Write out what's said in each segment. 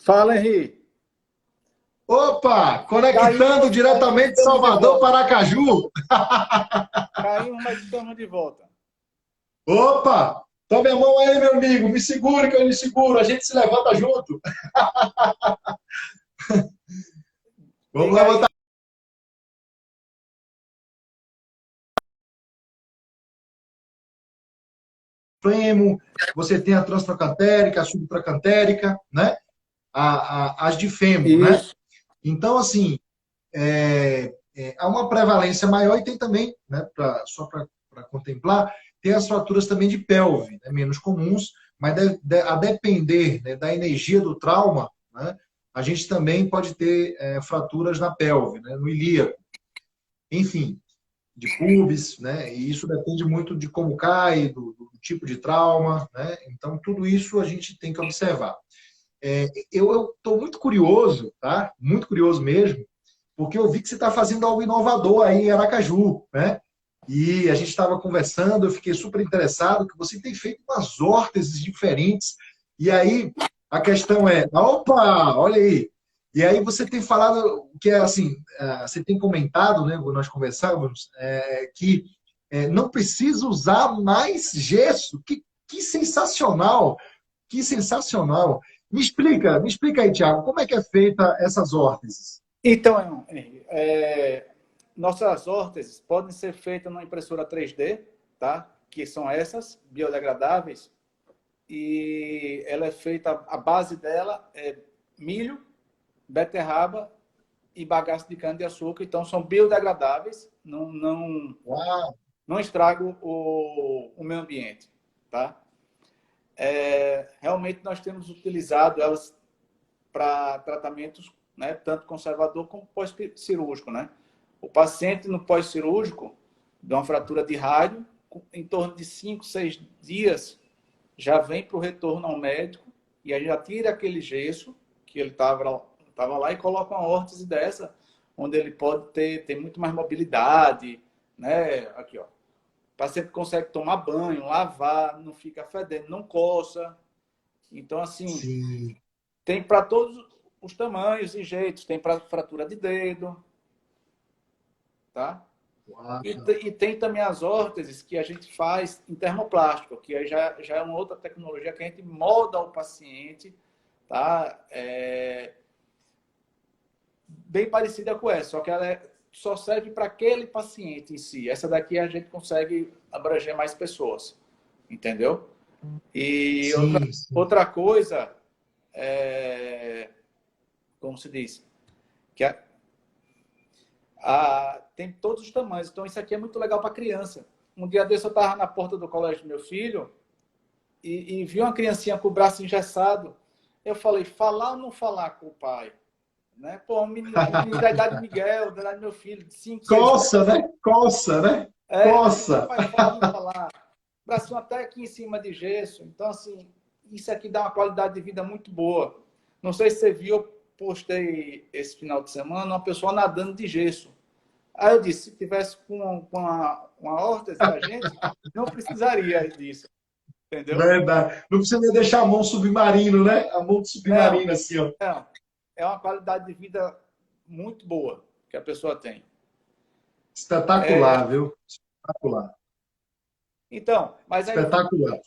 Fala, Henrique. Opa, conectando Caímos, mas diretamente de estamos de Salvador volta. para Aracaju. Caímos, mas estamos de volta. Opa, tome a mão aí, meu amigo. Me segure que eu me seguro. A gente se levanta junto. Vamos Diga levantar aí. o fêmur. Você tem a transtrocantérica, a subtrocantérica, né? As de fêmur, né? Isso. Então, assim, há uma prevalência maior e tem também, né, só para contemplar, tem as fraturas também de pelve, né, menos comuns, mas a depender, né, da energia do trauma, né, a gente também pode ter fraturas na pelve, né, no ilíaco, enfim, de pubis, né, e isso depende muito de como cai, do tipo de trauma, né, então tudo isso a gente tem que observar. Eu estou muito curioso, tá? Muito curioso mesmo, porque eu vi que você está fazendo algo inovador aí em Aracaju, né? E a gente estava conversando, eu fiquei super interessado que você tem feito umas órteses diferentes. E aí a questão é, opa, olha aí. E aí você tem falado que é assim, você tem comentado, né? Quando nós conversávamos, que não precisa usar mais gesso. Que sensacional! Que sensacional! Me explica aí, Thiago, como é que é feita essas órteses? Então, Henrique, nossas órteses podem ser feitas numa impressora 3D, tá? Que são essas, biodegradáveis. E ela é feita, a base dela é milho, beterraba e bagaço de cana-de-açúcar. Então, são biodegradáveis, Uau! não estragam o meio ambiente, tá? Realmente nós temos utilizado elas para tratamentos, né, tanto conservador como pós-cirúrgico, né? O paciente no pós-cirúrgico de uma fratura de rádio, em torno de 5, 6 dias, já vem para o retorno ao médico e aí já tira aquele gesso que ele estava lá e coloca uma órtese dessa, onde ele pode ter muito mais mobilidade, né? Aqui, ó. O paciente consegue tomar banho, lavar, não fica fedendo, não coça. Então, assim, Sim. tem para todos os tamanhos e jeitos. Tem para fratura de dedo, tá? Uau. E tem também as órteses que a gente faz em termoplástico, que aí já é uma outra tecnologia que a gente molda o paciente, tá? Bem parecida com essa, só que ela só serve para aquele paciente em si. Essa daqui a gente consegue abranger mais pessoas, entendeu? E Sim, sim. outra coisa, como se diz, que tem todos os tamanhos. Então, isso aqui é muito legal para criança. Um dia desse, eu estava na porta do colégio do meu filho e vi uma criancinha com o braço engessado. Eu falei, falar ou não falar com o pai? Né? Pô, um menino da idade de Miguel, da idade do meu filho, de 5, 6 anos. Coça, né? Coça, né? Eu digo, Coça. rapaz, falar ou não falar? Bracinho até aqui em cima de gesso. Então, assim, isso aqui dá uma qualidade de vida muito boa. Não sei se você viu, eu postei esse final de semana uma pessoa nadando de gesso. Aí eu disse, se tivesse com uma órtese da gente, não precisaria disso, entendeu? Verdade. Não precisa nem deixar a mão submarino, né? A mão Não, submarina, assim, ó. não. É uma qualidade de vida muito boa que a pessoa tem. Espetacular, viu? Espetacular. Então, mas aí, Espetacular.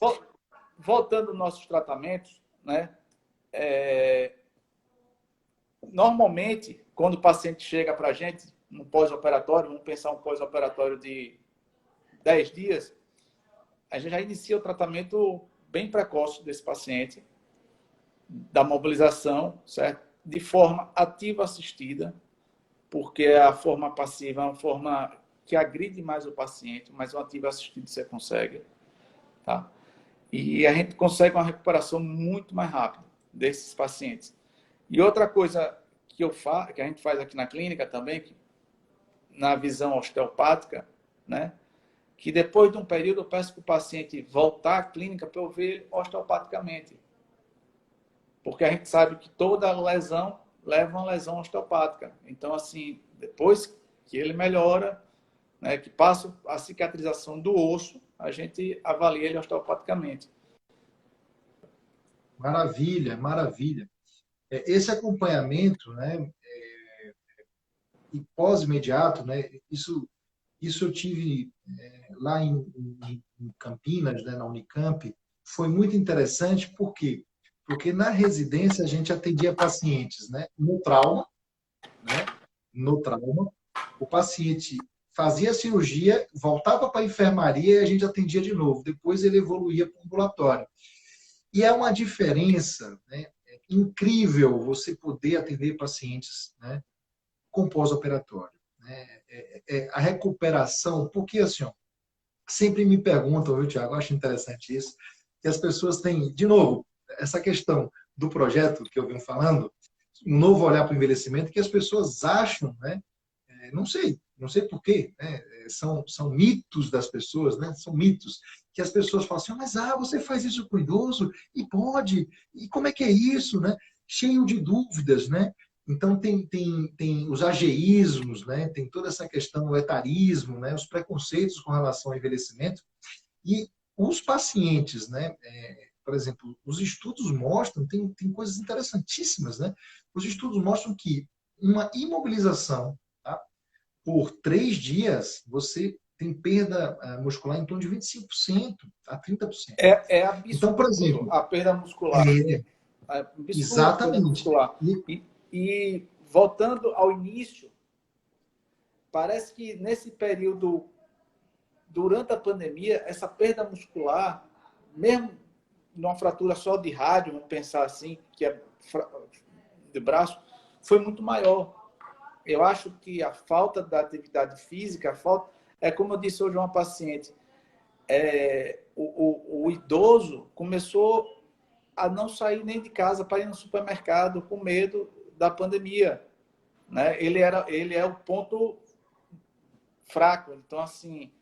voltando aos nossos tratamentos, né? Normalmente, quando o paciente chega para a gente, no pós-operatório, vamos pensar um pós-operatório de 10 dias, a gente já inicia o tratamento bem precoce desse paciente, da mobilização, certo? De forma ativa assistida, porque a forma passiva é uma forma que agride mais o paciente, mas o ativo assistido você consegue, tá? E a gente consegue uma recuperação muito mais rápida desses pacientes. E outra coisa que a gente faz aqui na clínica também, que, na visão osteopática, né? Que depois de um período eu peço para o paciente voltar à clínica para eu ver osteopaticamente. Porque a gente sabe que toda lesão leva a uma lesão osteopática. Então, assim, depois que ele melhora, né, que passa a cicatrização do osso, a gente avalia ele osteopaticamente. Maravilha, maravilha. esse acompanhamento, né, e pós-imediato, né, isso eu tive lá em Campinas, né, na Unicamp, foi muito interessante, por quê? Porque na residência a gente atendia pacientes, né, né, no trauma, o paciente fazia a cirurgia, voltava para a enfermaria e a gente atendia de novo. Depois ele evoluía para o ambulatório. E é uma diferença, né, incrível você poder atender pacientes, né, com pós-operatório. Né? A recuperação, porque assim, ó, sempre me perguntam, viu, Tiago? Eu acho interessante isso, que as pessoas têm, de novo, essa questão do projeto que eu venho falando, um novo olhar para o envelhecimento, que as pessoas acham, né? Não sei por quê, né? São mitos das pessoas, né? São mitos que as pessoas falam assim, mas você faz isso com o idoso e pode, e como é que é isso, né? Cheio de dúvidas, né? Então tem os ageísmos, né? Tem toda essa questão do etarismo, né? Os preconceitos com relação ao envelhecimento e os pacientes, né? Por exemplo, os estudos mostram, tem coisas interessantíssimas, né? Os estudos mostram que uma imobilização, tá, por 3 dias, você tem perda muscular em torno de 25% a 30%. É Então, por absurdo exemplo, a perda muscular. é, É absurdo a perda exatamente. muscular. E voltando ao início, parece que nesse período, durante a pandemia, essa perda muscular, mesmo numa fratura só de rádio, vamos pensar assim, que é de braço, foi muito maior. Eu acho que a falta da atividade física, é como eu disse hoje a uma paciente, o idoso começou a não sair nem de casa para ir no supermercado com medo da pandemia, né? Ele é o ponto fraco. Então, assim,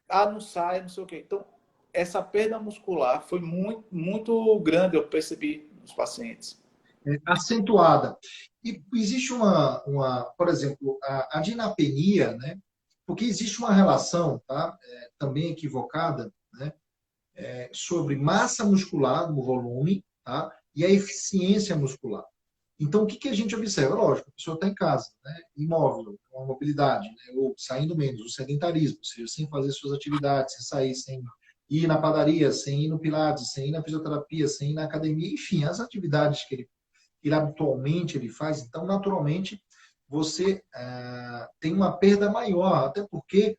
não sai, não sei o quê. Então, essa perda muscular foi muito, muito grande, eu percebi nos pacientes. Acentuada. E existe por exemplo, a dinapenia, né? Porque existe uma relação, tá? Também equivocada, né? Sobre massa muscular no volume, tá? E a eficiência muscular. Então, o que a gente observa? Lógico, a pessoa está em casa, né? Imóvel, com a mobilidade, né? Ou saindo menos, o sedentarismo, ou seja, sem fazer suas atividades, sem sair, sem ir na padaria, sem ir no pilates, sem ir na fisioterapia, sem ir na academia, enfim, as atividades que ele habitualmente ele faz, então, naturalmente, você tem uma perda maior, até porque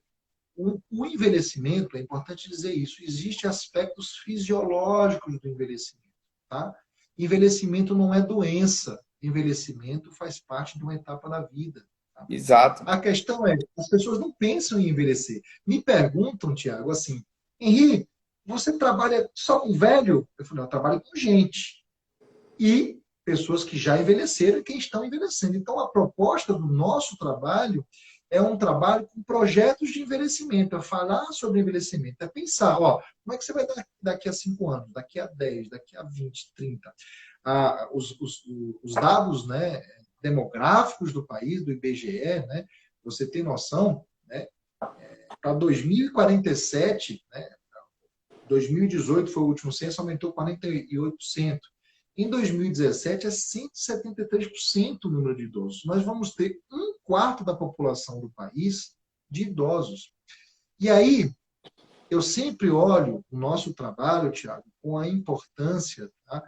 o envelhecimento, é importante dizer isso, existem aspectos fisiológicos do envelhecimento. Tá? Envelhecimento não é doença, envelhecimento faz parte de uma etapa da vida. Tá? Exato. A questão é, as pessoas não pensam em envelhecer. Me perguntam, Tiago, assim, Henri, você trabalha só com velho? Eu falei, eu trabalho com gente. E pessoas que já envelheceram e que estão envelhecendo. Então, a proposta do nosso trabalho é um trabalho com projetos de envelhecimento, é falar sobre envelhecimento, é pensar, como é que você vai daqui a 5 anos, daqui a 10, daqui a 20, 30. Os dados, né, demográficos do país, do IBGE, né, você tem noção, né, para 2047, né, 2018 foi o último censo, aumentou 48%. Em 2017, é 173% o número de idosos. Nós vamos ter 1/4 da população do país de idosos. E aí, eu sempre olho o nosso trabalho, Tiago, com a importância, tá?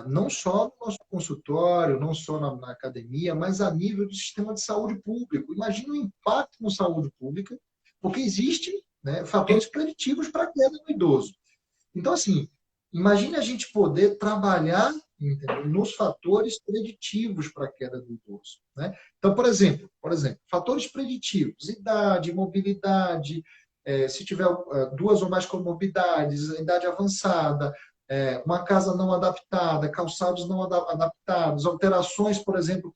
Não só no nosso consultório, não só na academia, mas a nível do sistema de saúde público. Imagina o impacto na saúde pública, porque existem, né, fatores preditivos para a queda do idoso. Então, assim, imagine a gente poder trabalhar, entendeu, nos fatores preditivos para a queda do idoso. Né? Então, por exemplo, fatores preditivos, idade, mobilidade, se tiver 2 ou mais comorbidades, idade avançada, uma casa não adaptada, calçados não adaptados, alterações, por exemplo,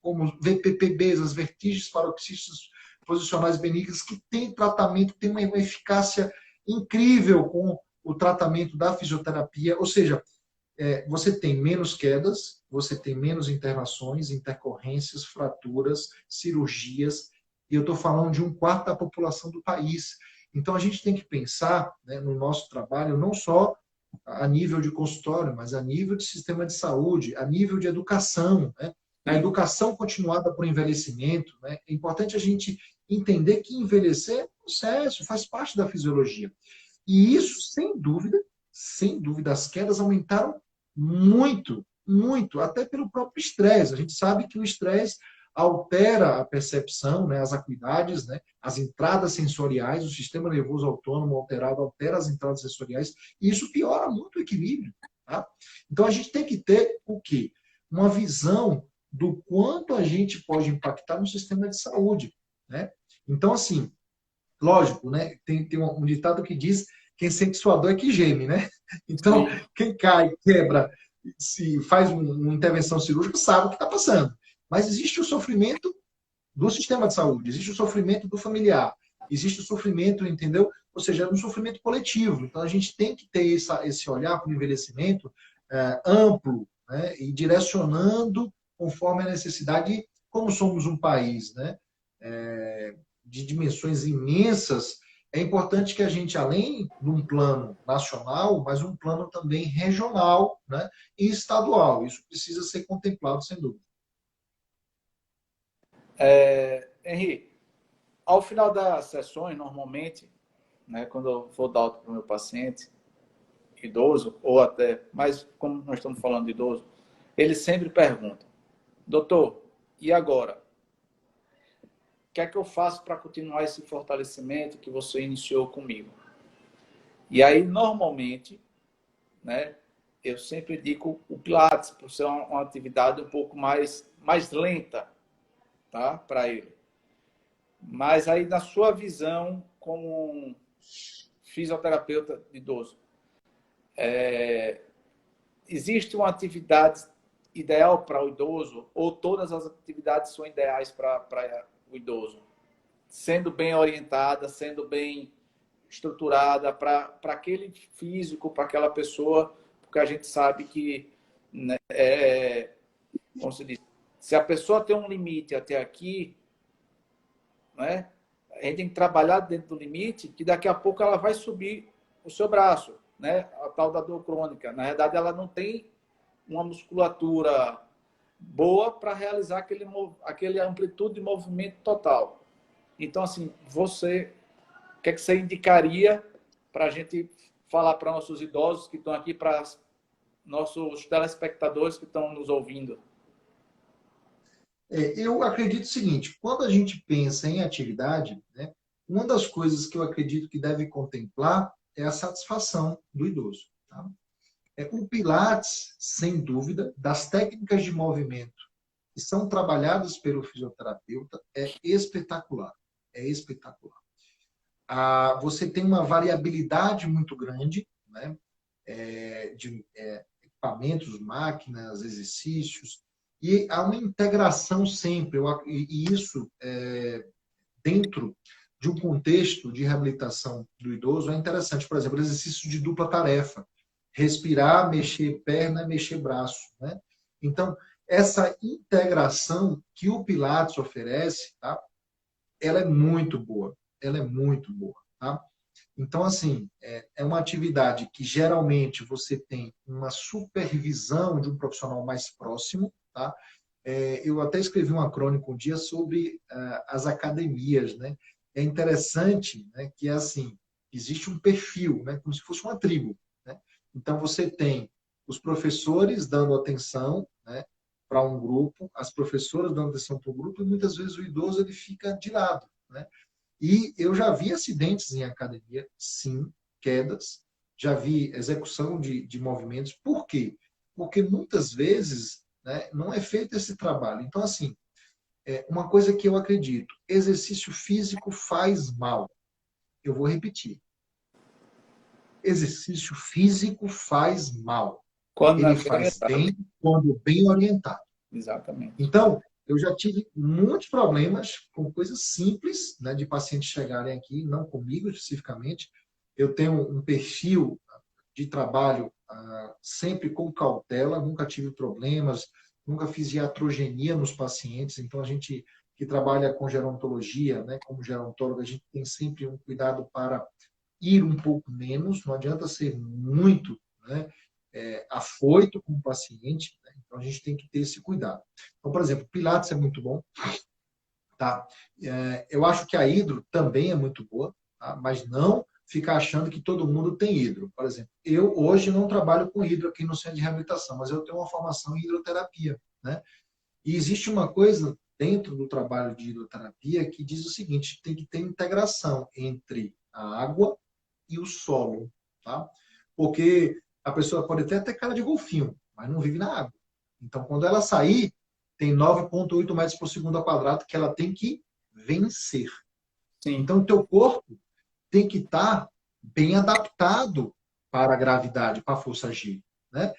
como VPPBs, as vertigens paroxísticas posicionais benignas, que tem tratamento, tem uma eficácia incrível com o tratamento da fisioterapia, ou seja, você tem menos quedas, você tem menos internações, intercorrências, fraturas, cirurgias, e eu estou falando de 1/4 da população do país. Então, a gente tem que pensar, né, no nosso trabalho, não só a nível de consultório, mas a nível de sistema de saúde, a nível de educação, né? A educação continuada por envelhecimento, né? É importante a gente entender que envelhecer é um processo, faz parte da fisiologia. E isso, sem dúvida, as quedas aumentaram muito, muito, até pelo próprio estresse. A gente sabe que o estresse altera a percepção, né, as acuidades, né, as entradas sensoriais, o sistema nervoso autônomo alterado altera as entradas sensoriais, e isso piora muito o equilíbrio. Tá? Então, a gente tem que ter o quê? Uma visão do quanto a gente pode impactar no sistema de saúde. Né? Então, assim, lógico, né? Tem um ditado que diz: quem sente sua dor é que geme, né? Então, Sim. quem cai, quebra, se faz uma intervenção cirúrgica, sabe o que está passando. Mas existe o sofrimento do sistema de saúde, existe o sofrimento do familiar, existe o sofrimento, entendeu? Ou seja, é um sofrimento coletivo. Então, a gente tem que ter esse olhar para o envelhecimento amplo, né? E direcionando conforme a necessidade, como somos um país, né? De dimensões imensas, é importante que a gente, além de um plano nacional, mas um plano também regional, né, e estadual. Isso precisa ser contemplado, sem dúvida. Henrique, ao final das sessões, normalmente, né, quando eu vou dar alta para o meu paciente idoso, ou até, mas como nós estamos falando de idoso, ele sempre pergunta: doutor, e agora? O que é que eu faço para continuar esse fortalecimento que você iniciou comigo? E aí, normalmente, né, eu sempre indico o Pilates, por ser uma atividade um pouco mais lenta, tá, para ele. Mas aí, na sua visão como um fisioterapeuta de idoso, existe uma atividade ideal para o idoso ou todas as atividades são ideais para o idoso? Sendo bem orientada, sendo bem estruturada para aquele físico, para aquela pessoa, porque a gente sabe que, né, como se diz, se a pessoa tem um limite até aqui, né, a gente tem que trabalhar dentro do limite, que daqui a pouco ela vai subir o seu braço, né, a tal da dor crônica. Na verdade, ela não tem uma musculatura boa para realizar aquele amplitude de movimento total. Então, assim, o que é que você indicaria para a gente falar para nossos idosos que estão aqui, para nossos telespectadores que estão nos ouvindo? Eu acredito o seguinte: quando a gente pensa em atividade, né, uma das coisas que eu acredito que deve contemplar é a satisfação do idoso. Tá? O Pilates, sem dúvida, das técnicas de movimento que são trabalhadas pelo fisioterapeuta, é espetacular. É espetacular. Você tem uma variabilidade muito grande, né, de equipamentos, máquinas, exercícios, e há uma integração sempre, e isso dentro de um contexto de reabilitação do idoso é interessante. Por exemplo, exercício de dupla tarefa: respirar, mexer perna, mexer braço, né? Então, essa integração que o Pilates oferece, tá? Ela é muito boa. Ela é muito boa, tá? Então, assim, é uma atividade que geralmente você tem uma supervisão de um profissional mais próximo, tá? Eu até escrevi uma crônica um dia sobre as academias, né? É interessante, né, que assim, existe um perfil, né, como se fosse uma tribo, né? Então você tem os professores dando atenção, né, para um grupo, as professoras dando atenção para o grupo, e muitas vezes o idoso ele fica de lado, né? E eu já vi acidentes em academia, sim, quedas, já vi execução de movimentos. Por quê? Porque muitas vezes, né, não é feito esse trabalho. Então, assim, uma coisa que eu acredito: exercício físico faz mal. Eu vou repetir: exercício físico faz mal. Quando não é Ele bem faz orientado. bem quando bem orientado. Exatamente. Então, eu já tive muitos problemas com coisas simples, né, de pacientes chegarem aqui, não comigo especificamente. Eu tenho um perfil de trabalho sempre com cautela, nunca tive problemas, nunca fiz iatrogenia nos pacientes. Então, a gente que trabalha com gerontologia, né, como gerontólogo, a gente tem sempre um cuidado para ir um pouco menos, não adianta ser muito, né, afoito com o paciente, né? Então a gente tem que ter esse cuidado. Então, por exemplo, Pilates é muito bom, tá? Eu acho que a hidro também é muito boa, tá? Mas não ficar achando que todo mundo tem hidro. Por exemplo, eu hoje não trabalho com hidro aqui no centro de reabilitação, mas eu tenho uma formação em hidroterapia, né? E existe uma coisa dentro do trabalho de hidroterapia que diz o seguinte: tem que ter integração entre a água e o solo, tá? Porque a pessoa pode até ter cara de golfinho, mas não vive na água. Então, quando ela sair, tem 9,8 metros por segundo ao quadrado que ela tem que vencer. Sim. Então, o teu corpo tem que estar bem adaptado para a gravidade, para a força G, né?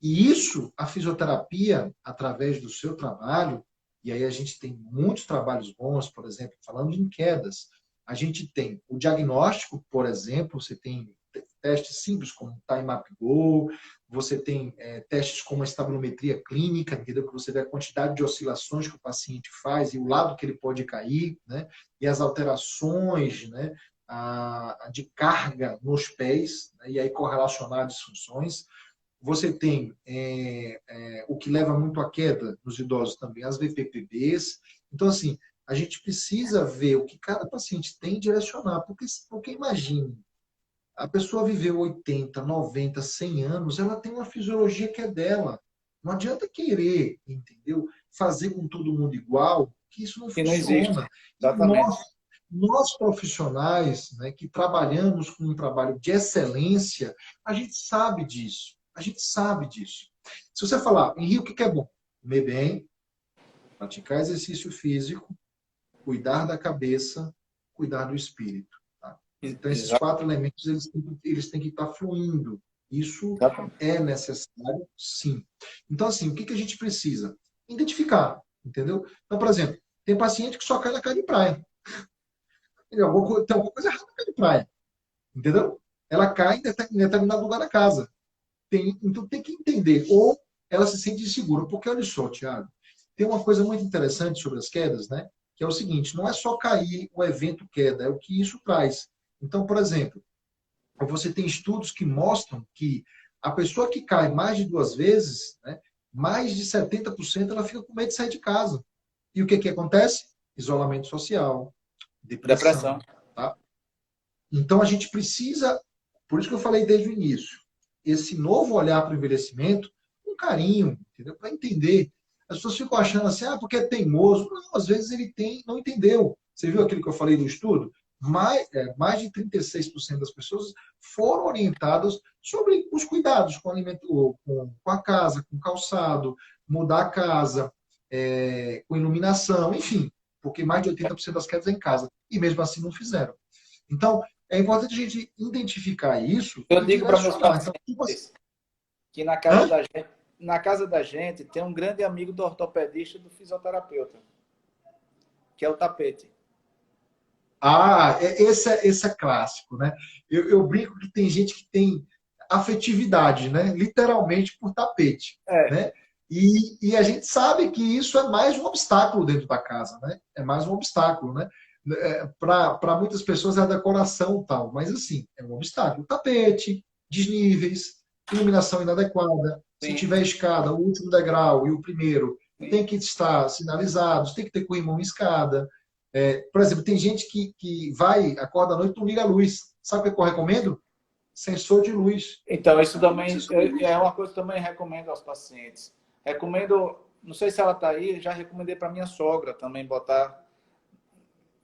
E isso, a fisioterapia, através do seu trabalho, e aí a gente tem muitos trabalhos bons, por exemplo, falando em quedas, a gente tem o diagnóstico, por exemplo, você tem testes simples como Time Up Go, você tem testes como a estabilometria clínica, entendeu? Que você vê a quantidade de oscilações que o paciente faz e o lado que ele pode cair, né? E as alterações, né? De carga nos pés, né? E aí correlacionar disfunções. Você tem o que leva muito à queda nos idosos também, as VPPBs. Então, assim, a gente precisa ver o que cada paciente tem e direcionar. Porque imagine, a pessoa viveu 80, 90, 100 anos, ela tem uma fisiologia que é dela. Não adianta querer, entendeu? Fazer com todo mundo igual, que isso não Que não existe. funciona. E Exatamente. nós profissionais, né, que trabalhamos com um trabalho de excelência, a gente sabe disso. A gente sabe disso. Se você falar, Henrique, o que é bom? Comer bem, praticar exercício físico, cuidar da cabeça, cuidar do espírito. Tá? Então, esses 4 elementos, eles têm que estar fluindo. Isso Exatamente. é necessário, sim. Então, assim, o que a gente precisa? Identificar, entendeu? Então, por exemplo, tem paciente que só cai na cara de praia. Tem alguma coisa errada na cara de praia, entendeu? Ela cai em determinado lugar da casa. Então, tem que entender. Ou ela se sente insegura. Porque, olha só, Thiago, tem uma coisa muito interessante sobre as quedas, né? Que é o seguinte, não é só cair o evento queda, é o que isso traz. Então, por exemplo, você tem estudos que mostram que a pessoa que cai mais de 2 vezes, né, mais de 70% ela fica com medo de sair de casa. E o que acontece? Isolamento social, Depressão. depressão. Tá? Então, a gente precisa, por isso que eu falei desde o início, esse novo olhar para o envelhecimento, com carinho, entendeu? Para entender. As pessoas ficam achando assim, porque é teimoso. Não, às vezes ele não entendeu. Você viu aquilo que eu falei do estudo? Mais de 36% das pessoas foram orientadas sobre os cuidados com, com a casa, com o calçado, mudar a casa, com iluminação, enfim, porque mais de 80% das quedas é em casa. E mesmo assim não fizeram. Então, é importante a gente identificar isso Eu e digo para meus direcionar. Então, tipo assim, pacientes que na casa da gente tem um grande amigo do ortopedista e do fisioterapeuta, que é o tapete. esse é clássico, né? Eu brinco que tem gente que tem afetividade, né? Literalmente por tapete, É, né? E a gente sabe que isso é mais um obstáculo dentro da casa, né? É mais um obstáculo, né? Para muitas pessoas é a decoração tal, mas assim, é um obstáculo. Tapete, desníveis, iluminação inadequada. Se sim, tiver escada, o último degrau e o primeiro sim. tem que estar sinalizados, tem que ter corrimão em escada. Por exemplo, tem gente que acorda à noite e não liga a luz. Sabe o que eu recomendo? Sensor de luz. Então, isso também Sensor de luz. é uma coisa que eu também recomendo aos pacientes. Recomendo, não sei se ela está aí, já recomendei para minha sogra também botar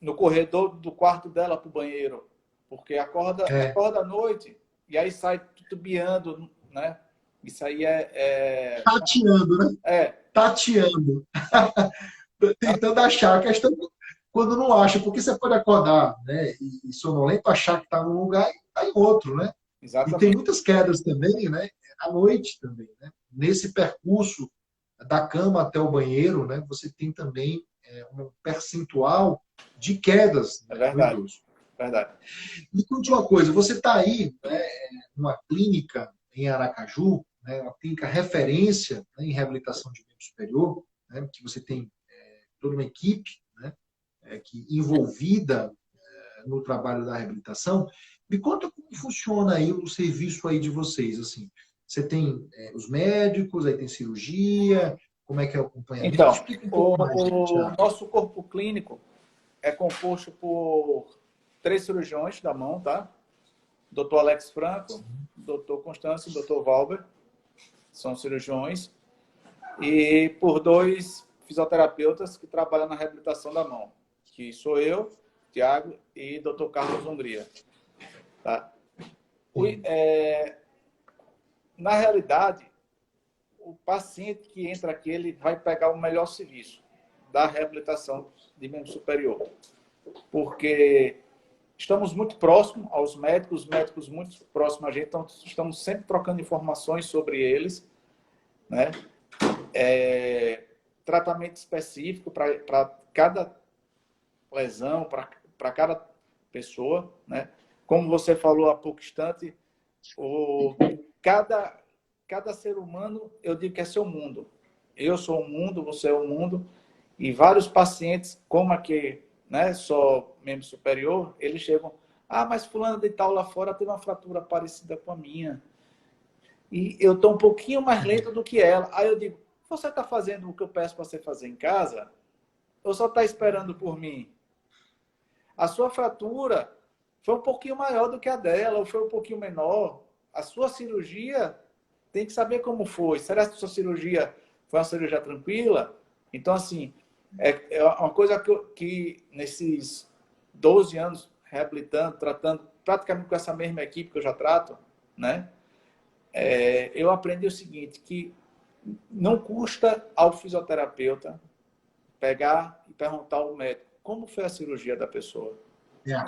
no corredor do quarto dela para o banheiro, porque É, acorda à noite e aí sai tutubiando, né? Isso aí tateando, né? é Tateando. Tentando achar. A questão é quando não acha, porque você pode acordar, né, e sonolento, achar que está num lugar e está em outro, né? E tem exatamente, muitas quedas também, né? À noite também, né? Nesse percurso da cama até o banheiro, né? Você tem também um percentual de quedas, é né, no verdade, idoso. verdade. Me conte uma coisa, você está aí, né, numa clínica em Aracaju, né, uma clínica referência, né, em reabilitação de membro superior, né, que você tem toda uma equipe, né, envolvida no trabalho da reabilitação. Me conta como funciona aí o serviço aí de vocês, assim. Você tem os médicos, aí tem cirurgia, como é que é o acompanhamento? Então, Explica um pouco mais, o Thiago. nosso corpo clínico é composto por 3 cirurgiões da mão, tá? Dr. Alex Franco, Dr. Constâncio e Dr. Valber, são cirurgiões, e por 2 fisioterapeutas que trabalham na reabilitação da mão, que sou eu, Tiago, e Dr. Carlos Hungria. Tá? Na realidade, o paciente que entra aqui, ele vai pegar o melhor serviço da reabilitação de membro superior. Porque estamos muito próximos aos médicos, os médicos muito próximos a gente, então estamos sempre trocando informações sobre eles, né? Tratamento específico para cada lesão, para cada pessoa, né? Como você falou há pouco instante, cada ser humano, eu digo que é seu mundo. Eu sou um mundo, você é um mundo, e vários pacientes, como aqui, né, só membro superior, eles chegam, mas fulano de tal lá fora tem uma fratura parecida com a minha. E eu estou um pouquinho mais lento do que ela. Aí eu digo, você está fazendo o que eu peço para você fazer em casa? Ou só está esperando por mim? A sua fratura foi um pouquinho maior do que a dela, ou foi um pouquinho menor. A sua cirurgia tem que saber como foi. Será que a sua cirurgia foi uma cirurgia tranquila? Então, assim, é uma coisa que nesses 12 anos reabilitando, tratando praticamente com essa mesma equipe que eu já trato, né? Eu aprendi o seguinte, que não custa ao fisioterapeuta pegar e perguntar ao médico como foi a cirurgia da pessoa. É,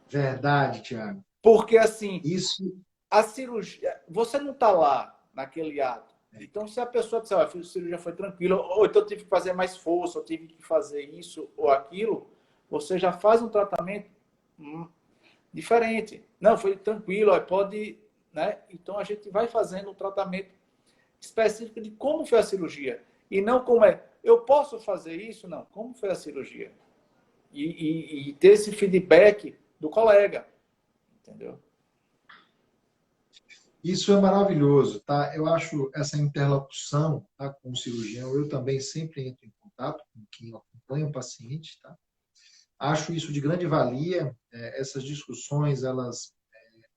verdade, Thiago. Porque, assim, Isso. a cirurgia, você não está lá naquele ato. Então, se a pessoa disser, a cirurgia foi tranquila, ou então eu tive que fazer mais força, ou tive que fazer isso ou aquilo, você já faz um tratamento diferente. Não, foi tranquilo, pode, né? Então, a gente vai fazendo um tratamento específico de como foi a cirurgia. E não como eu posso fazer isso? Não, como foi a cirurgia? E ter esse feedback do colega, entendeu? Isso é maravilhoso, tá? Eu acho essa interlocução, tá, com o cirurgião, eu também sempre entro em contato com quem acompanha o paciente, tá? Acho isso de grande valia. Essas discussões, elas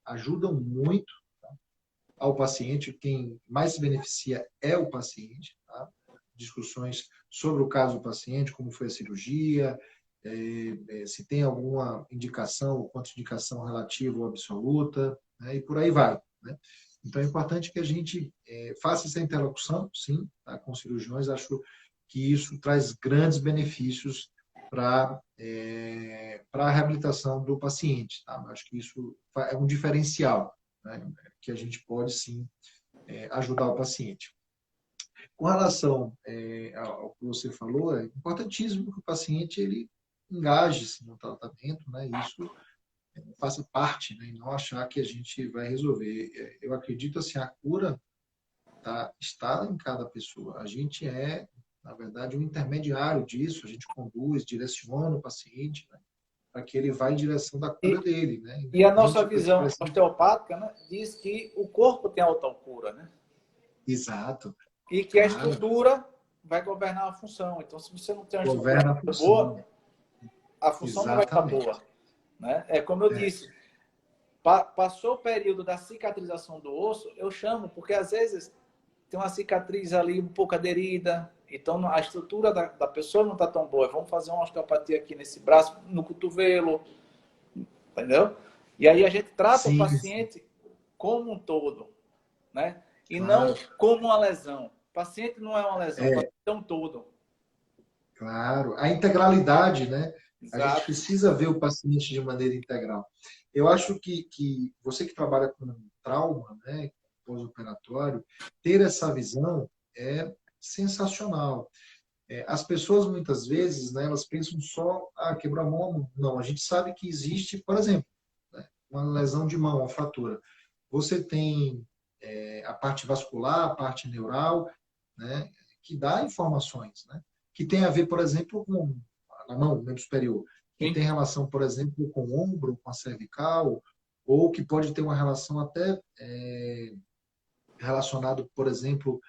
ajudam muito, tá, ao paciente. Quem mais se beneficia é o paciente, tá? Discussões sobre o caso do paciente, como foi a cirurgia, se tem alguma indicação ou contraindicação relativa ou absoluta, né? E por aí vai, né? Então é importante que a gente faça essa interlocução, sim, tá, com os cirurgiões. Acho que isso traz grandes benefícios para a reabilitação do paciente. Tá? Acho que isso é um diferencial, né, que a gente pode, sim, ajudar o paciente. Com relação ao que você falou, é importantíssimo que o paciente ele engaje-se no tratamento, né? Isso faça parte, né? E não achar que a gente vai resolver. Eu acredito assim, a cura está em cada pessoa. A gente na verdade, um intermediário disso. A gente conduz, direciona o paciente, né, para que ele vá em direção da cura dele, né? E a nossa Independente do que vai visão ser. osteopática, né, diz que o corpo tem autocura, né? Exato, E que a claro. estrutura vai governar a função. Então, se você não tem uma estrutura Governa a boa, função. a função não vai estar Exatamente. boa. Né? É como eu É. disse, passou o período da cicatrização do osso, eu chamo, porque às vezes tem uma cicatriz ali um pouco aderida, então a estrutura da pessoa não está tão boa. Vamos fazer uma osteopatia aqui nesse braço, no cotovelo, entendeu? E aí a gente trata o Sim, paciente como um todo, né? E não claro. como uma lesão. O paciente não é uma lesão, o É, paciente é um todo. claro. A integralidade, né? A gente Exato. precisa ver o paciente de maneira integral. Eu acho que você que trabalha com trauma, né, pós-operatório, ter essa visão é sensacional. As pessoas, muitas vezes, né, elas pensam só, quebrou a mão. Não, a gente sabe que existe, por exemplo, né, uma lesão de mão, uma fratura. Você tem a parte vascular, a parte neural, né, que dá informações, né, que tem a ver, por exemplo, com a mão, membro superior, que Sim. tem relação, por exemplo, com o ombro, com a cervical, ou que pode ter uma relação até relacionado, por exemplo,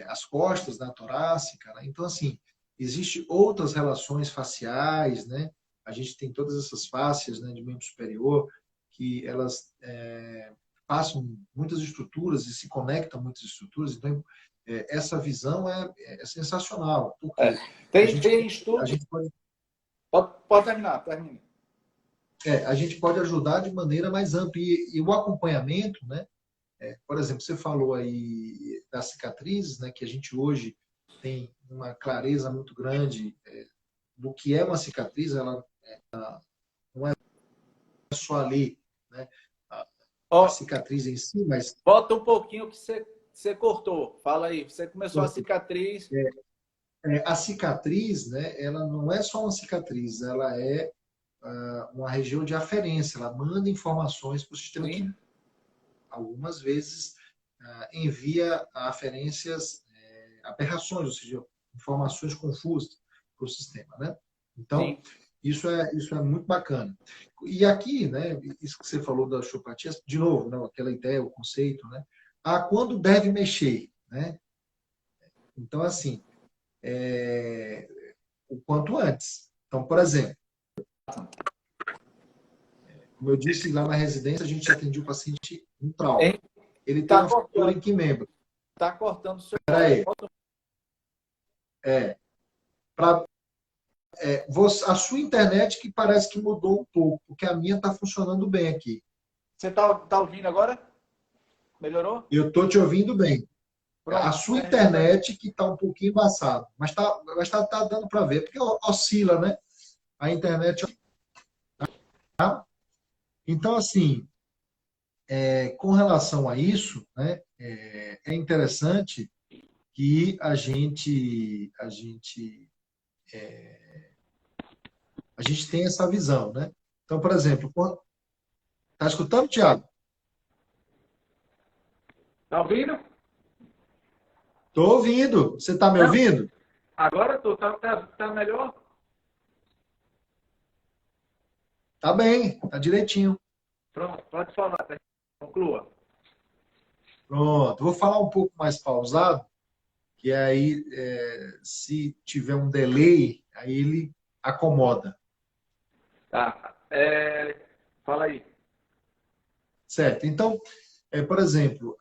às costas, da torácica, né? Então, assim, existem outras relações faciais, né? A gente tem todas essas fáscias, né, de membro superior, que elas passam muitas estruturas e se conectam muitas estruturas. Então, essa visão é sensacional, É. porque Tem a estudo. gente pode, Pode terminar, termine. a gente pode ajudar de maneira mais ampla. E o acompanhamento, né? Por exemplo, você falou aí das cicatrizes, né? Que a gente hoje tem uma clareza muito grande do que é uma cicatriz. Ela não é só ali, né? A Ó, cicatriz em si, mas volta um pouquinho que você cortou. Fala aí, você começou a cicatriz. a cicatriz, né? Ela não é só uma cicatriz, ela é uma região de aferência. Ela manda informações para o sistema que Sim, algumas vezes envia aferências, aberrações, ou seja, informações confusas para o sistema, né? Então, sim. isso é muito bacana. E aqui, né, isso que você falou da osteopatia, de novo, né, aquela ideia, o conceito, né? Quando deve mexer, né? Então, assim, o quanto antes. Então, por exemplo, como eu disse, lá na residência a gente atendia o paciente um trauma. Hein? Ele tem Tá uma fratura cortando, em que membro? tá cortando o seu Espera áudio. aí. Para a sua internet que parece que mudou um pouco, porque a minha está funcionando bem aqui. Você tá ouvindo agora? Melhorou? Eu estou te ouvindo bem. A Pronto, sua pergunta aí. internet que está um pouquinho embaçada, mas tá dando para ver, porque oscila, né? A internet. Tá? Então, assim, com relação a isso, né, é interessante que a gente tem essa visão, né? Então, por exemplo, tá escutando, Thiago? Tá ouvindo? Estou ouvindo. Você está me Não, ouvindo? agora tô. Tá melhor? Tá bem, tá direitinho. Pronto, pode falar. Conclua. Pronto. Vou falar um pouco mais pausado, que aí, se tiver um delay, aí ele acomoda. Tá. Fala aí. Certo? Então, por exemplo,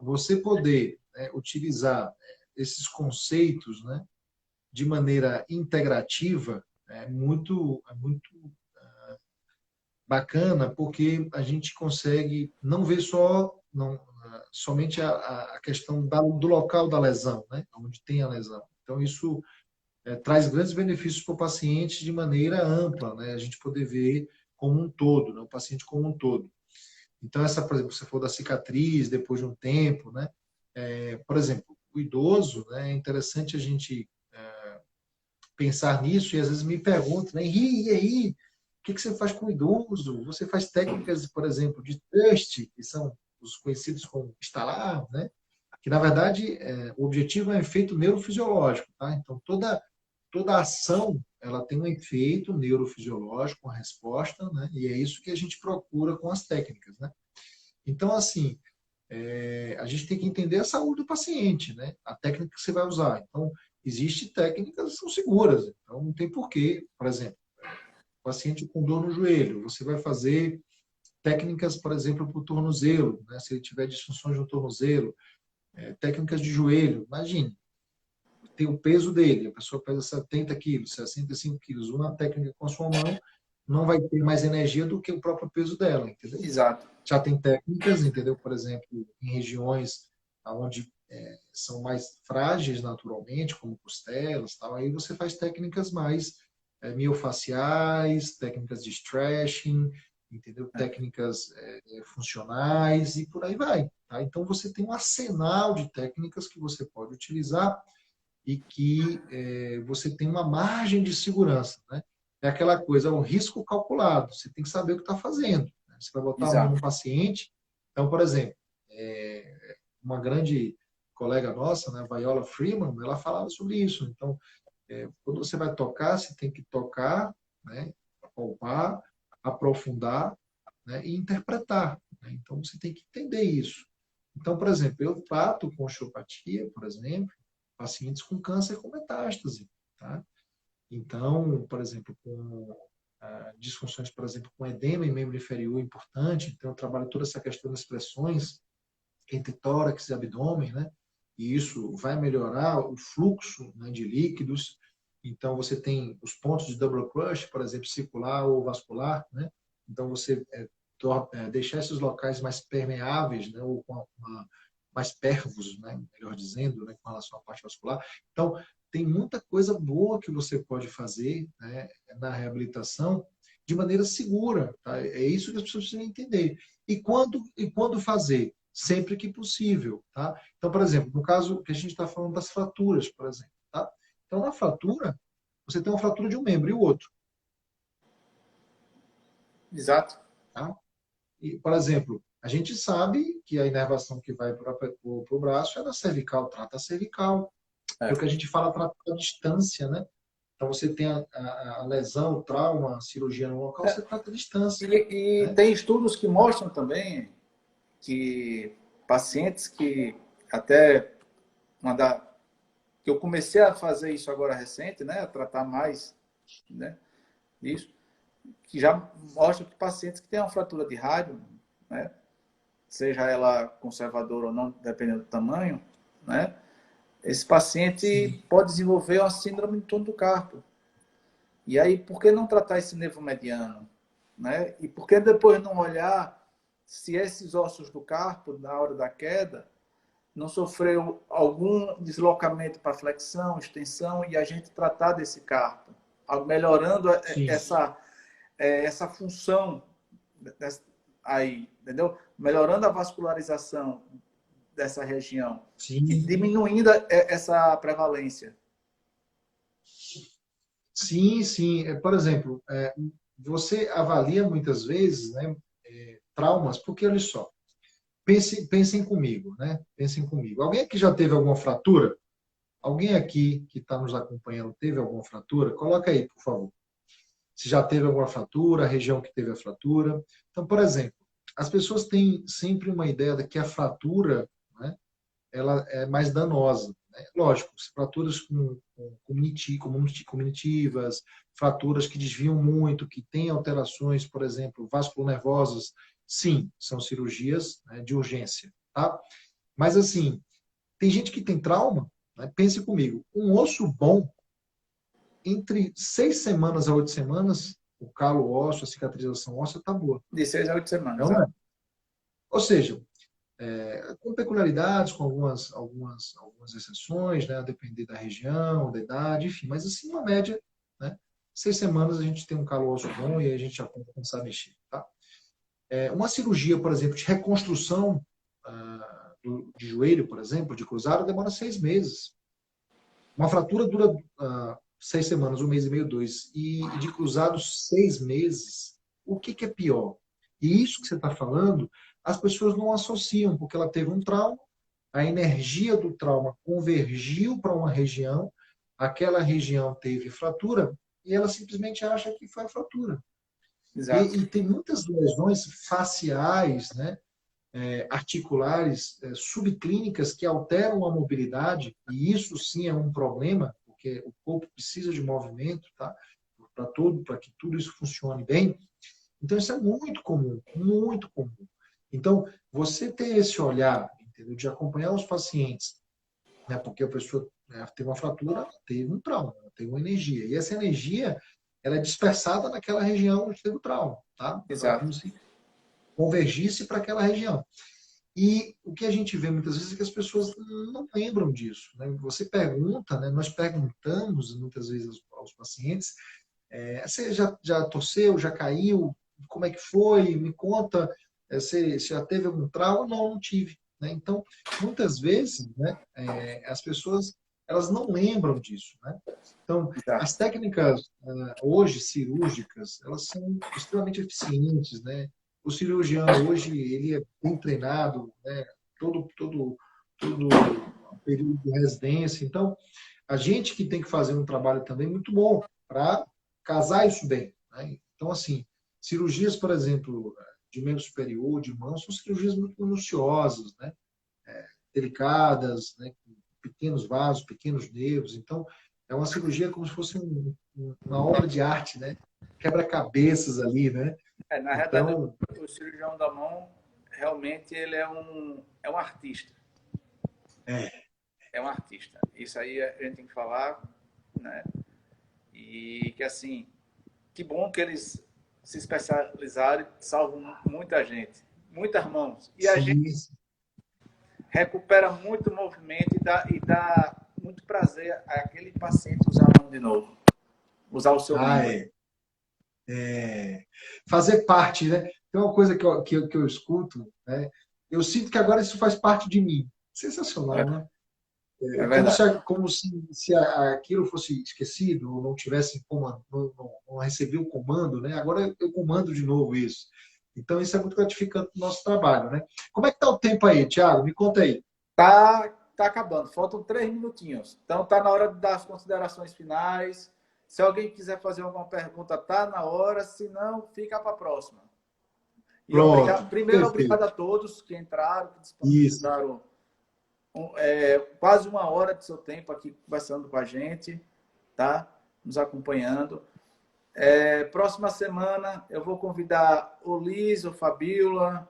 você poder, né, utilizar esses conceitos, né, de maneira integrativa é muito bacana, porque a gente consegue não ver somente a questão do local da lesão, né, onde tem a lesão. Então, isso traz grandes benefícios para o paciente de maneira ampla, né, a gente poder ver como um todo, né, o paciente como um todo. Então, por exemplo, você falou da cicatriz depois de um tempo, né? Por exemplo, o idoso, né, é interessante a gente pensar nisso e às vezes me perguntam, né, e aí, o que você faz com o idoso? Você faz técnicas, por exemplo, de trust, que são os conhecidos como instalar, né? Que na verdade o objetivo é um efeito neurofisiológico, tá? Então toda ação ela tem um efeito neurofisiológico, uma resposta, né? E é isso que a gente procura com as técnicas, né? Então, assim, a gente tem que entender a saúde do paciente, né? A técnica que você vai usar. Então, existem técnicas que são seguras. Então, não tem porquê. Por exemplo, paciente com dor no joelho, você vai fazer técnicas, por exemplo, para o tornozelo, né? Se ele tiver disfunções no tornozelo, técnicas de joelho. Imagine, tem o peso dele, a pessoa pesa 70 quilos, 65 quilos. Uma técnica com a sua mão não vai ter mais energia do que o próprio peso dela, entendeu? Exato. Já tem técnicas, entendeu? Por exemplo, em regiões onde são mais frágeis naturalmente, como costelas, tal, aí você faz técnicas mais miofaciais, técnicas de stretching, entendeu? Técnicas funcionais e por aí vai. Tá? Então você tem um arsenal de técnicas que você pode utilizar e que você tem uma margem de segurança, né? É aquela coisa, é um risco calculado. Você tem que saber o que está fazendo. Né? Você vai botar a mão no Exato. paciente. Então, por exemplo, uma grande colega nossa, né, Viola Freeman, ela falava sobre isso. Então, quando você vai tocar, você tem que tocar, né, palpar, aprofundar, né, e interpretar. Né? Então, você tem que entender isso. Então, por exemplo, eu trato com osteopatia, por exemplo, pacientes com câncer com metástase, tá? Então, por exemplo, com disfunções, por exemplo, com edema em membro inferior importante, então eu trabalho toda essa questão das pressões entre tórax e abdômen, né? E isso vai melhorar o fluxo, né, de líquidos. Então, você tem os pontos de double crush, por exemplo, circular ou vascular, né? Então, você deixar esses locais mais permeáveis, né? Ou mais pervos, né? Melhor dizendo, né? Com relação à parte vascular. Então, tem muita coisa boa que você pode fazer, né, na reabilitação de maneira segura, tá? É isso que as pessoas precisam entender. E quando fazer? Sempre que possível, tá? Então, por exemplo, no caso que a gente está falando das fraturas, por exemplo, tá? Então, na fratura, você tem uma fratura de um membro e o outro, Exato. tá? E, por exemplo, a gente sabe que a inervação que vai para o braço é da cervical, trata a cervical. É o que a gente fala, trata a distância, né? Então, você tem a lesão, o trauma, a cirurgia no local, você trata a distância, E né? tem estudos que mostram também que pacientes que até mandar que eu comecei a fazer isso agora recente, né, a tratar mais, né, isso, que já mostra que pacientes que têm uma fratura de rádio, né, seja ela conservadora ou não, dependendo do tamanho, né, esse paciente Sim, pode desenvolver uma síndrome de túnel do carpo. E aí, por que não tratar esse nervo mediano? Né? E por que depois não olhar se esses ossos do carpo, na hora da queda, não sofreu algum deslocamento para flexão, extensão, e a gente tratar desse carpo, melhorando sim, essa função aí, entendeu? Melhorando a vascularização dessa região e sim, diminuindo essa prevalência. sim, sim. Por exemplo, você avalia muitas vezes, né, traumas, porque olha só, pensem comigo, né? Pensem comigo. Alguém aqui já teve alguma fratura? Alguém aqui que está nos acompanhando teve alguma fratura? Coloca aí, por favor. Se já teve alguma fratura, a região que teve a fratura. Então, por exemplo, as pessoas têm sempre uma ideia de que a fratura, né, ela é mais danosa, né? Lógico, fraturas cognitivas, fraturas que desviam muito, que têm alterações, por exemplo, vasculonervosas, sim, são cirurgias, né, de urgência, tá? Mas assim, tem gente que tem trauma, né? Pense comigo, um osso bom, entre 6 semanas a 8 semanas, o calo ósseo, a cicatrização óssea está boa. De 6 a 8 semanas, Não né? é? Ou seja, com peculiaridades, com algumas exceções, né, a depender da região, da idade, enfim, mas assim, uma média, né, 6 semanas a gente tem um calo ósseo bom e aí a gente já pode começar a mexer. Tá? Uma cirurgia, por exemplo, de reconstrução de joelho, por exemplo, de cruzado, demora 6 meses. Uma fratura dura 6 semanas, 1 mês e meio, 2. E de cruzado, 6 meses. O que é pior? E isso que você está falando, as pessoas não associam, porque ela teve um trauma, a energia do trauma convergiu para uma região, aquela região teve fratura, e ela simplesmente acha que foi a fratura. Exato. E tem muitas lesões faciais, né? Articulares, subclínicas que alteram a mobilidade, e isso sim é um problema, porque o corpo precisa de movimento, tá? Para que tudo isso funcione bem. Então, isso é muito comum, muito comum. Então, você ter esse olhar, entendeu? De acompanhar os pacientes, né? Porque a pessoa, né, teve uma fratura, ela teve um trauma, ela teve uma energia. E essa energia, ela é dispersada naquela região onde teve o trauma, tá? Ela é como Exato. se convergisse para aquela região. E o que a gente vê muitas vezes é que as pessoas não lembram disso. Né? Você pergunta, né? Nós perguntamos muitas vezes aos pacientes, você já torceu, já caiu? Como é que foi? Me conta, você já teve algum trauma? Não, não tive. Né? Então, muitas vezes, né, as pessoas elas não lembram disso. Né? Então, as Exato. técnicas hoje cirúrgicas, elas são extremamente eficientes, né? O cirurgião hoje ele é bem treinado, né? Todo período de residência. Então, a gente que tem que fazer um trabalho também muito bom para casar isso bem. Né? Então, assim, cirurgias, por exemplo, de membro superior, de mão, são cirurgias muito minuciosas, né? delicadas, né? Com pequenos vasos, pequenos nervos. Então, é uma cirurgia como se fosse uma obra de arte, né? Quebra-cabeças ali, né? Na realidade, Então, o cirurgião da mão, realmente, ele é um artista. é, É um artista. Isso aí a gente tem que falar, né? E que, assim, que bom que eles se especializaram, salvam muita gente, muitas mãos. E a gente sim, recupera muito movimento e dá muito prazer àquele paciente usar a mão de novo, usar o seu ah, membro. é. Fazer parte, né? Tem uma coisa que eu escuto, né? Eu sinto que agora isso faz parte de mim. Sensacional, né? É Como verdade. se aquilo fosse esquecido, ou não tivesse comando, não recebi o comando, né? Agora eu comando de novo isso. Então isso é muito gratificante no nosso trabalho, né? Como é que tá o tempo aí, Thiago? Me conta aí. Tá acabando, faltam 3 minutinhos. Então tá na hora das considerações finais. Se alguém quiser fazer alguma pergunta, tá na hora. Se não, fica para a próxima. E Pronto, obrigado, primeiro, obrigado perfeito. a todos que entraram, que Isso, disponibilizaram quase 1 hora de seu tempo aqui conversando com a gente, tá? Nos acompanhando. Próxima semana eu vou convidar o Liz, o Fabiola,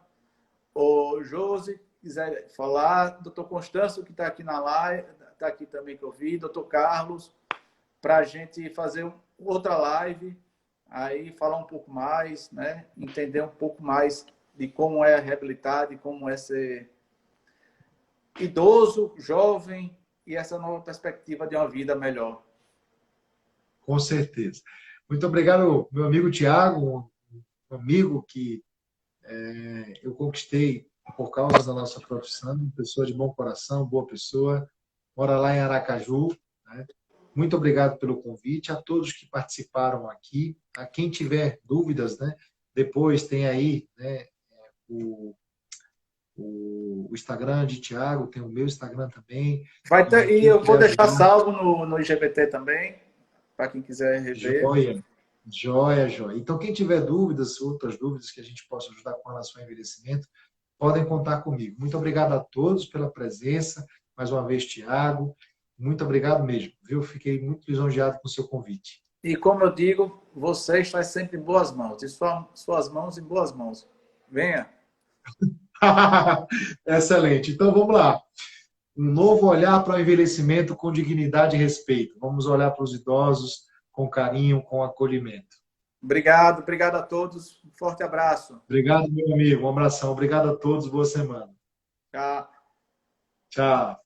o Josi, quiser falar, doutor Constâncio, que está aqui na live, está aqui também que eu vi, doutor Carlos, para a gente fazer outra live, aí falar um pouco mais, né? Entender um pouco mais de como é a reabilitar, de como é ser idoso, jovem e essa nova perspectiva de uma vida melhor. com certeza. Muito obrigado, meu amigo Thiago, um amigo que eu conquistei por causa da nossa profissão, pessoa de bom coração, boa pessoa, mora lá em Aracaju, né? Muito obrigado pelo convite, a todos que participaram aqui. A quem tiver dúvidas, né? Depois tem aí, né, o, o Instagram de Thiago, tem o meu Instagram também. Vai ter, E e quem eu vou puder deixar ajudar, salvo no IGBT também, para quem quiser rever. joia, joia, joia. Então, quem tiver dúvidas, outras dúvidas que a gente possa ajudar com relação ao envelhecimento, podem contar comigo. Muito obrigado a todos pela presença. Mais uma vez, Thiago. Muito obrigado mesmo, viu? Fiquei muito lisonjeado com o seu convite. E como eu digo, você está sempre em boas mãos. E suas mãos em boas mãos. Venha. Excelente. Então, vamos lá. Um novo olhar para o envelhecimento com dignidade e respeito. Vamos olhar para os idosos com carinho, com acolhimento. Obrigado a todos. Um forte abraço. Obrigado, meu amigo. Um abração. Obrigado a todos. Boa semana. Tchau. Tchau.